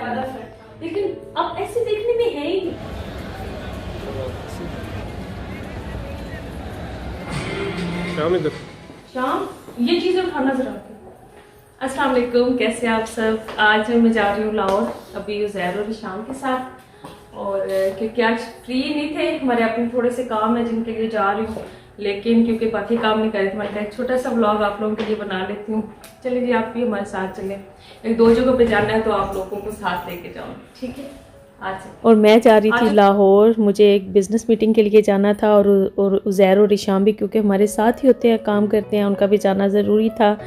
ज्यादा फर्क था, लेकिन अब ऐसे देखने में है ही नहीं। शाम इधर शाम ये चीजें उठाना जरा। अस्सलाम वालेकुम, कैसे आप सब। आज मैं जा रही हूँ लाहौर, अभी उज़ैर और शाम के साथ। और क्योंकि आज फ्री नहीं थे, हमारे अपने थोड़े से काम है जिनके लिए जा रही हूँ, लेकिन क्योंकि बाकी काम नहीं करे थे, मैंने कहा एक छोटा सा व्लॉग आप लोगों के लिए बना लेती हूँ। चलिए जी, आप भी हमारे साथ चलें। एक दो जगह पे जाना है तो आप लोगों को साथ लेके जाऊँ, ठीक है। और मैं जा रही थी लाहौर, मुझे एक बिज़नेस मीटिंग के लिए जाना था। और उज़ैर और रिशाम भी क्योंकि हमारे साथ ही होते हैं, काम करते हैं, उनका भी जाना ज़रूरी था।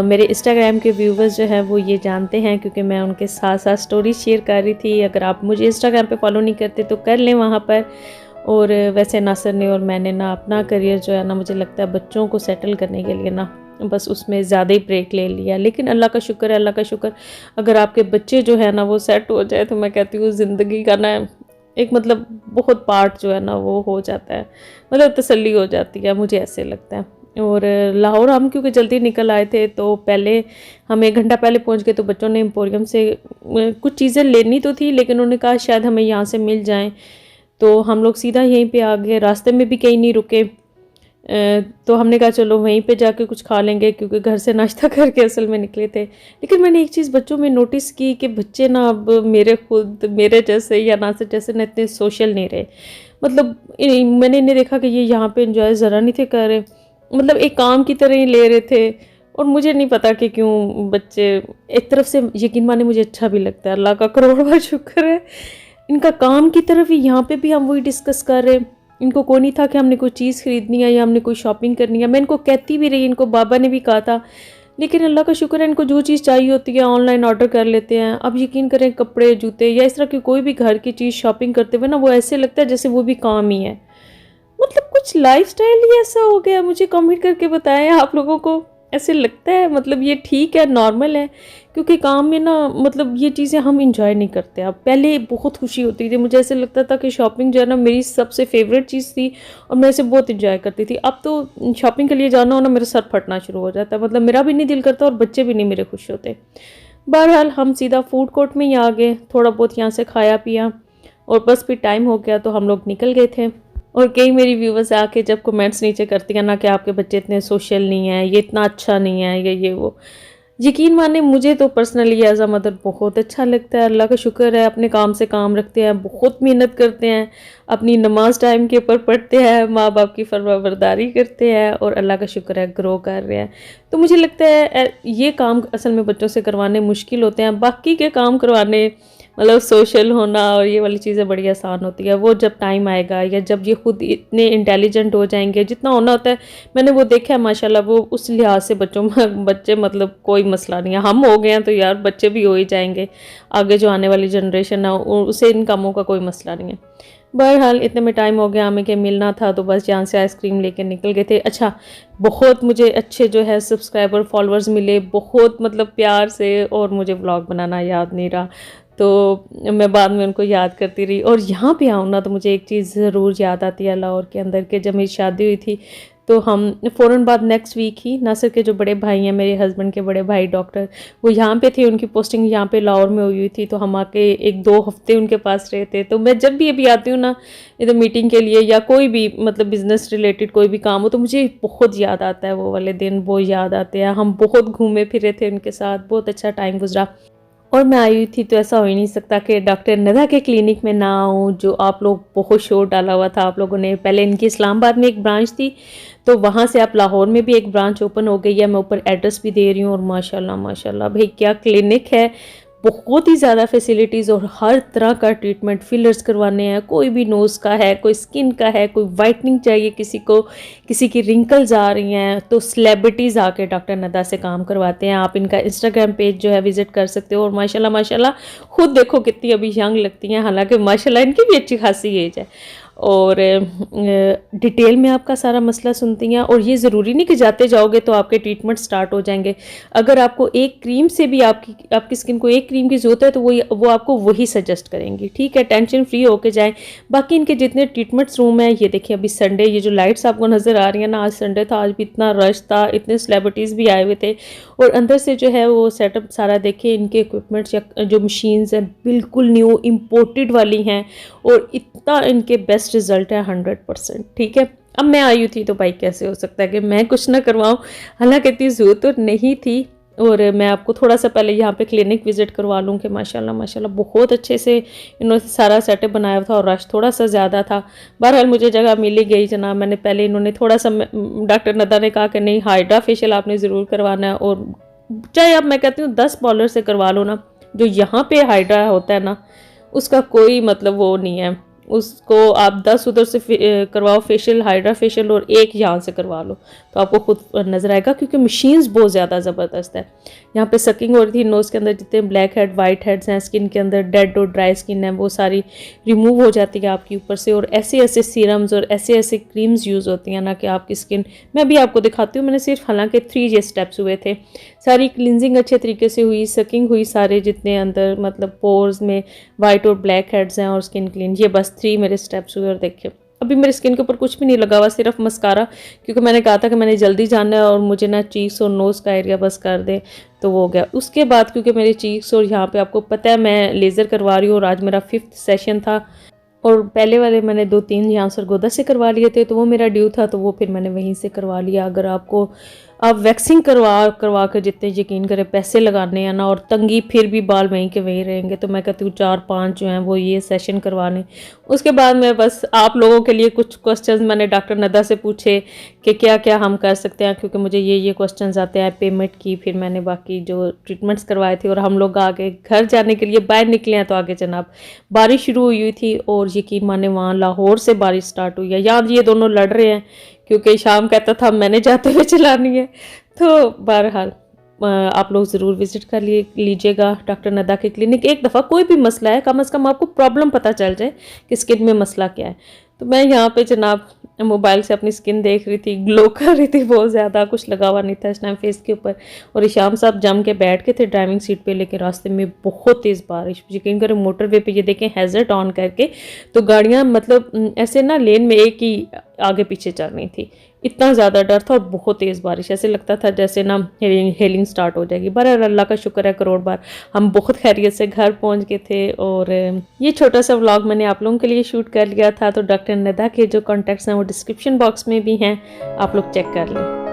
मेरे इंस्टाग्राम के व्यूवर्स जो हैं वो ये जानते हैं, क्योंकि मैं उनके साथ साथ स्टोरी शेयर कर रही थी। अगर आप मुझे इंस्टाग्राम पे फॉलो नहीं करते तो कर लें वहाँ पर। और वैसे नासर ने और मैंने ना अपना करियर जो है ना, मुझे लगता है बच्चों को सेटल करने के लिए ना बस उसमें ज़्यादा ही ब्रेक ले लिया। लेकिन अल्लाह का शुक्र है, अल्लाह का शुक्र, अगर आपके बच्चे जो है ना वो सेट हो जाए तो मैं कहती हूँ ज़िंदगी का ना एक मतलब बहुत पार्ट जो है ना वो हो जाता है, मतलब तसल्ली हो जाती है, मुझे ऐसे लगता है। और लाहौर हम क्योंकि जल्दी निकल आए थे तो पहले हम 1 घंटा पहले पहुंच गए। तो बच्चों ने एम्पोरियम से कुछ चीज़ें लेनी तो थी, लेकिन उन्होंने कहा शायद हमें यहाँ से मिल जाएं, तो हम लोग सीधा यहीं पे आ गए। रास्ते में भी कहीं नहीं रुके, तो हमने कहा चलो वहीं पे जाके कुछ खा लेंगे, क्योंकि घर से नाश्ता करके असल में निकले थे। लेकिन मैंने एक चीज़ बच्चों में नोटिस की कि बच्चे ना अब मेरे जैसे या नासिर जैसे ना इतने सोशल नहीं रहे। मतलब मैंने इन्हें देखा कि ये यहाँ पे एंजॉय ज़रा नहीं थे कर रहे, मतलब एक काम की तरह ही ले रहे थे। और मुझे नहीं पता कि क्यों बच्चे, एक तरफ से यकीन माने मुझे अच्छा भी लगता है, अल्लाह का करोड़ों शुक्र है, इनका काम की तरफ ही यहाँ पे भी हम वही डिस्कस कर रहे। इनको कोई नहीं था कि हमने कोई चीज़ ख़रीदनी है या हमने कोई शॉपिंग करनी है। मैं इनको कहती भी रही, इनको बाबा ने भी कहा था, लेकिन अल्लाह का शुक्र है इनको जो चीज़ चाहिए होती है ऑनलाइन ऑर्डर कर लेते हैं। अब यकीन करें, कपड़े जूते या इस तरह की कोई भी घर की चीज़ शॉपिंग करते हुए ना वो ऐसे लगता है जैसे वो भी काम ही है। मतलब कुछ लाइफस्टाइल ही ऐसा हो गया। मुझे कमेंट करके बताएं आप लोगों को ऐसे लगता है, मतलब ये ठीक है, नॉर्मल है, क्योंकि काम में ना मतलब ये चीज़ें हम इंजॉय नहीं करते। अब पहले बहुत खुशी होती थी, मुझे ऐसे लगता था कि शॉपिंग जो है ना मेरी सबसे फेवरेट चीज़ थी और मैं इसे बहुत इंजॉय करती थी। अब तो शॉपिंग के लिए जाना हो ना मेरा सर फटना शुरू हो जाता है, मतलब मेरा भी नहीं दिल करता और बच्चे भी नहीं मेरे खुश होते। बहरहाल हम सीधा फूड कोर्ट में ही आ गए, थोड़ा बहुत यहाँ से खाया पिया और बस फिर टाइम हो गया तो हम लोग निकल गए थे। और कई मेरी व्यूवर्स आके जब कमेंट्स नीचे करती हैं ना कि आपके बच्चे इतने सोशल नहीं हैं, ये इतना अच्छा नहीं है, ये वो, यकीन माने मुझे तो पर्सनली एज अ मदर बहुत अच्छा लगता है। अल्लाह का शुक्र है, अपने काम से काम रखते हैं, बहुत मेहनत करते हैं, अपनी नमाज टाइम के ऊपर पढ़ते हैं, माँ बाप की फरमाबरदारी करते हैं और अल्लाह का शुक्र है ग्रो कर रहे हैं। तो मुझे लगता है ये काम असल में बच्चों से करवाने मुश्किल होते हैं, बाकी के काम करवाने मतलब सोशल होना और ये वाली चीज़ें बड़ी आसान होती है। वो जब टाइम आएगा या जब ये खुद इतने इंटेलिजेंट हो जाएंगे जितना होना होता है, मैंने वो देखा है माशाल्लाह, वो उस लिहाज से बच्चे मतलब कोई मसला नहीं है। हम हो गए हैं तो यार बच्चे भी हो ही जाएंगे, आगे जो आने वाली जनरेशन है उसे इन कामों का कोई मसला नहीं है। बहरहाल इतने में टाइम हो गया, हमें क्या मिलना था तो बस यहाँ से आइसक्रीम लेके निकल गए थे। अच्छा, बहुत मुझे अच्छे जो है सब्सक्राइबर फॉलोअर्स मिले, बहुत मतलब प्यार से, और मुझे व्लॉग बनाना याद नहीं रहा तो मैं बाद में उनको याद करती रही। और यहाँ पे आऊँ ना तो मुझे एक चीज़ ज़रूर याद आती है लाहौर के अंदर के, जब मेरी शादी हुई थी तो हम फ़ौरन बाद नेक्स्ट वीक ही नासिर के जो बड़े भाई हैं, मेरे हस्बैंड के बड़े भाई डॉक्टर, वो यहाँ पे थे, उनकी पोस्टिंग यहाँ पे लाहौर में हुई थी। तो हम आके 1-2 हफ्ते उनके पास रहे थे। तो मैं जब भी अभी आती हूँ ना इधर मीटिंग के लिए या कोई भी मतलब बिज़नेस रिलेटेड कोई भी काम हो तो मुझे बहुत याद आता है, वो वाले दिन बहुत याद आते हैं। हम बहुत घूमे फिरे थे उनके साथ, बहुत अच्छा टाइम गुजरा। और मैं आई हुई थी तो ऐसा हो ही नहीं सकता कि डॉक्टर नदा के क्लिनिक में ना आऊँ, जो आप लोग बहुत शोर डाला हुआ था आप लोगों ने। पहले इनकी इस्लामाबाद में एक ब्रांच थी, तो वहाँ से आप लाहौर में भी एक ब्रांच ओपन हो गई है। मैं ऊपर एड्रेस भी दे रही हूँ। और माशाल्लाह माशाल्लाह भाई क्या क्लिनिक है, बहुत ही ज़्यादा फैसिलिटीज़ और हर तरह का ट्रीटमेंट, फिलर्स करवाने हैं, कोई भी नोज़ का है, कोई स्किन का है, कोई वाइटनिंग चाहिए किसी को, किसी की रिंकल्स आ रही हैं तो सेलिब्रिटीज़ आके डॉक्टर नदा से काम करवाते हैं। आप इनका इंस्टाग्राम पेज जो है विज़िट कर सकते हो। और माशाल्लाह माशाल्लाह खुद देखो कितनी अभी यंग लगती हैं, हालांकि माशाल्लाह इनकी भी अच्छी खासी एज है। और डिटेल में आपका सारा मसला सुनती हैं। और ये ज़रूरी नहीं कि जाते जाओगे तो आपके ट्रीटमेंट स्टार्ट हो जाएंगे। अगर आपको एक क्रीम से भी आपकी स्किन को एक क्रीम की ज़रूरत है तो वो आपको वही सजेस्ट करेंगी, ठीक है। टेंशन फ्री होके जाएं। बाकी इनके जितने ट्रीटमेंट्स रूम हैं, ये देखिए अभी संडे, ये जो लाइट्स आपको नज़र आ रही हैं ना, आज संडे था, आज भी इतना रश था, इतने सेलिब्रिटीज़ भी आए हुए थे। और अंदर से जो है वो सेटअप सारा देखिए, इनके इक्विपमेंट्स या जो मशीन्स हैं बिल्कुल न्यू इम्पोर्टेड वाली हैं और इतना इनके बेस्ट रिजल्ट है 100%, ठीक है। अब मैं आई हुई थी तो भाई कैसे हो सकता है कि मैं कुछ ना करवाऊँ, हालांकि इतनी ज़रूरत तो नहीं थी। और मैं आपको थोड़ा सा पहले यहाँ पे क्लिनिक विज़िट करवा लूँ कि माशाल्लाह माशाल्लाह बहुत अच्छे से इन्होंने सारा सेटअप बनाया था और रश थोड़ा सा ज़्यादा था। बहरहाल मुझे जगह मिल ही गई जनाब। मैंने पहले इन्होंने थोड़ा सा, डॉक्टर नदा ने कहा कि नहीं हाइड्रा फेशियल आपने ज़रूर करवाना है, और चाहे अब मैं कहती हूँ 10 डॉलर से करवा लो ना, जो यहाँ पे हाइड्रा होता है ना उसका कोई मतलब वो नहीं है। उसको आप 10 उधर से करवाओ फेशियल, हाइड्रा फेशियल, और एक यहाँ से करवा लो तो आपको खुद नज़र आएगा, क्योंकि मशीन्स बहुत ज़्यादा ज़बरदस्त है। यहाँ पे सकिंग हो रही थी नोज़ के अंदर, जितने ब्लैक हेड वाइट हेड्स हैं स्किन के अंदर, डेड और ड्राई स्किन है, वो सारी रिमूव हो जाती है आपके ऊपर से। और ऐसे ऐसे सीरम्स और ऐसे ऐसे क्रीम्स यूज़ होती हैं ना कि आपकी स्किन, मैं भी आपको दिखाती हूँ, मैंने सिर्फ हालांकि 3 ये स्टेप्स हुए थे, सारी क्लिनजिंग अच्छे तरीके से हुई, सकिंग हुई, सारे जितने अंदर मतलब पोर्स में वाइट और ब्लैक हेड्स हैं और स्किन क्लीन, ये बस 3 मेरे स्टेप्स हुए। और देखिए अभी मेरी स्किन के ऊपर कुछ भी नहीं लगा हुआ, सिर्फ मस्कारा, क्योंकि मैंने कहा था कि मैंने जल्दी जाना है और मुझे ना चीक्स और नोज़ का एरिया बस कर दे, तो वो हो गया। उसके बाद क्योंकि मेरे चीक्स और यहाँ पे आपको पता है मैं लेज़र करवा रही हूँ और आज मेरा 5th सेशन था, और पहले वाले मैंने 2-3 यहाँ सरगोदा से करवा लिए थे, तो वो मेरा ड्यू था तो वो फिर मैंने वहीं से करवा लिया। अगर आपको आप वैक्सिंग करवा कर जितने यकीन करें पैसे लगाने हैं ना, और तंगी फिर भी बाल वहीं के वहीं रहेंगे, तो मैं कहती हूँ 4-5 जो हैं वो ये सेशन करवाने। उसके बाद मैं बस आप लोगों के लिए कुछ क्वेश्चंस मैंने डॉक्टर नदा से पूछे कि क्या क्या हम कर सकते हैं, क्योंकि मुझे ये क्वेश्चंस आते हैं पेमेंट की। फिर मैंने बाकी जो ट्रीटमेंट्स करवाए थे और हम लोग आगे घर जाने के लिए बाहर निकले हैं, तो आगे जनाब बारिश शुरू हुई थी और यकीन माने वहाँ लाहौर से बारिश स्टार्ट हुई है। यार ये दोनों लड़ रहे हैं क्योंकि शाम कहता था मैंने जाते हुए चलानी है। तो बहरहाल आप लोग ज़रूर विज़िट कर लीजिएगा डॉक्टर नदा के क्लिनिक। एक दफ़ा कोई भी मसला है कम से कम आपको प्रॉब्लम पता चल जाए कि स्किन में मसला क्या है। तो मैं यहाँ पे जनाब मोबाइल से अपनी स्किन देख रही थी, ग्लो कर रही थी बहुत ज़्यादा, कुछ लगा हुआ नहीं था इस टाइम फेस के ऊपर। और इशाम साहब जम के बैठ के थे ड्राइविंग सीट पे, लेकिन रास्ते में बहुत तेज़ बारिश, यकीन करें मोटरवे पे ये देखें हैज़र्ड ऑन करके तो गाड़ियाँ मतलब ऐसे ना लेन में एक ही आगे पीछे चल रही थी। इतना ज़्यादा डर था और बहुत तेज़ बारिश, ऐसे लगता था जैसे ना हेलिंग स्टार्ट हो जाएगी। बहरहाल अल्लाह का शुक्र है करोड़ बार हम बहुत खैरियत से घर पहुंच गए थे। और ये छोटा सा व्लॉग मैंने आप लोगों के लिए शूट कर लिया था। तो डॉक्टर नदा के जो कॉन्टैक्ट्स हैं वो डिस्क्रिप्शन बॉक्स में भी हैं, आप लोग चेक कर लें।